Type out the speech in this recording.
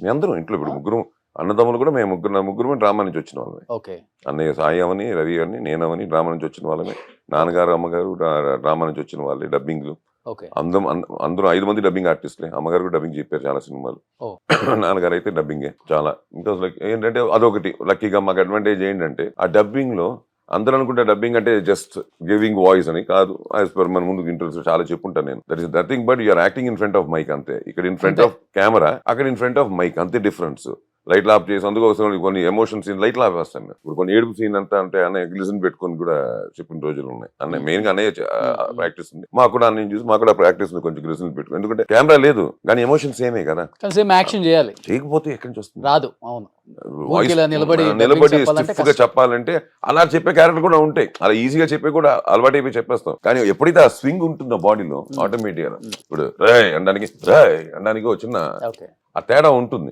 మీ అందరం ఇంట్లో ఇప్పుడు ముగ్గురు అన్నదమ్ములు కూడా మేము ముగ్గురు డ్రామా నుంచి వచ్చిన వాళ్ళమే. ఓకే. అన్నయ్య సాయి అవని, రవి అని, నేనవని డ్రామా నుంచి వచ్చిన వాళ్ళమే. నాన్నగారు అమ్మగారు డ్రామా నుంచి వచ్చిన వాళ్ళే. డబ్బింగ్లు ఓకే. అందరూ 5 మంది డబ్బింగ్ ఆర్టిస్టులే. అమ్మగారు కూడా డబ్బింగ్ చెప్పారు చాలా సినిమాలు. ఓ. నాన్నగారు అయితే డబ్బింగే చాలా. ఇంకా ఏంటంటే అదొకటి లక్కీగా మాకు అడ్వాంటేజ్ ఏంటంటే ఆ డబ్బింగ్ లో అందరూ అనుకుంటే డబ్బింగ్ అంటే జస్ట్ గివింగ్ వాయిస్ అని కాదు. యాజ్ పర్ మన ముందు ఇంటర్వ్యూస్ చాలా చెప్పుంటాను నేను. That is nothing but you are acting in front of mic అంతే. ఇక్కడ ఇన్ ఫ్రంట్ ఆఫ్ కెమెరా, అక్కడ ఇన్ ఫ్రంట్ ఆఫ్ మైక్ అంతే డిఫరెన్స్. లైట్లు ఆఫ్ చేసి అందుకోసం కొన్ని ఎమోషన్ సీన్ లైట్లు ఆఫ్ వేస్తాను. ఇప్పుడు కొన్ని ఏడుపు సీన్ అంతా అంటే అన్నయ్య గ్లిజన్ పెట్టుకొని కూడా చెప్పిన రోజులు ఉన్నాయి. అన్నయ్య మెయిన్ గా అన్నయ్య ప్రాక్టీస్ ఉంది. మాకు కూడా అన్నయ్య చూసి మాకు కూడా ప్రాక్టీస్ ఉంది కొంచెం గ్లిజన్ పెట్టుకుని. ఎందుకంటే కెమెరా లేదు కానీ ఎమోషన్స్ ఏమే కదా. సేమ్ యాక్షన్ చేయాలి. చేయకపోతే ఎక్కడి నుంచి వస్తుంది? రాదు. అవును. వాయిస్ నిలబడి స్టిఫ్ గా చెప్పాలంటే అలా చెప్పే క్యారెక్టర్ కూడా ఉంటాయి. అలా ఈజీగా చెప్పే కూడా అలవాటు అయిపోయి చెప్పేస్తాం. కానీ ఎప్పుడైతే ఆ స్వింగ్ ఉంటుందో బాడీలో ఆటోమేటిక్ గా ఇప్పుడు రాయ్ అనడానికి చిన్న ఆ తేడా ఉంటుంది.